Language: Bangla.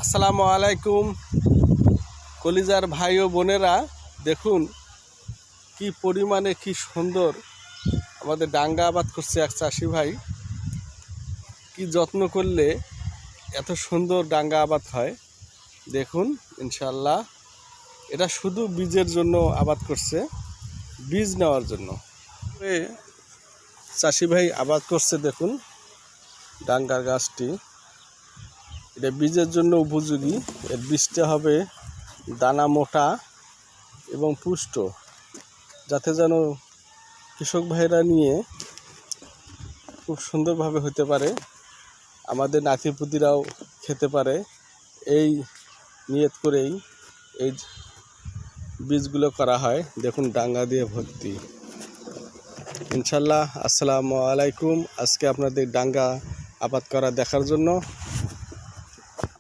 আসসালামু আলাইকুম কলিজার ভাই ও বোনেরা, দেখুন কি পরিমাণে কি সুন্দর আমাদের ডাঙ্গা আবাদ করছে এক চাষি ভাই। কি যত্ন করলে এত সুন্দর ডাঙ্গা আবাদ হয় দেখুন। ইনশাল্লাহ এটা শুধু বীজের জন্য আবাদ করছে, বীজ নেওয়ার জন্য চাষি ভাই আবাদ করছে। দেখুন ডাঙ্গার গাছটি, এটা বীজের জন্য উপযোগী। এর বীজটা হবে দানা মোটা এবং পুষ্ট, যাতে যেন কৃষক ভাইরা নিয়ে খুব সুন্দরভাবে হতে পারে, আমাদের নাতিপুতিরাও খেতে পারে। এই নিয়ত করেই এই বীজগুলো করা হয়। দেখুন ডাঙ্গা দিয়ে ভর্তি। ইনশাল্লাহ। আসসালামু আলাইকুম। আজকে আপনাদের ডাঙ্গা আবাদ করা দেখার জন্য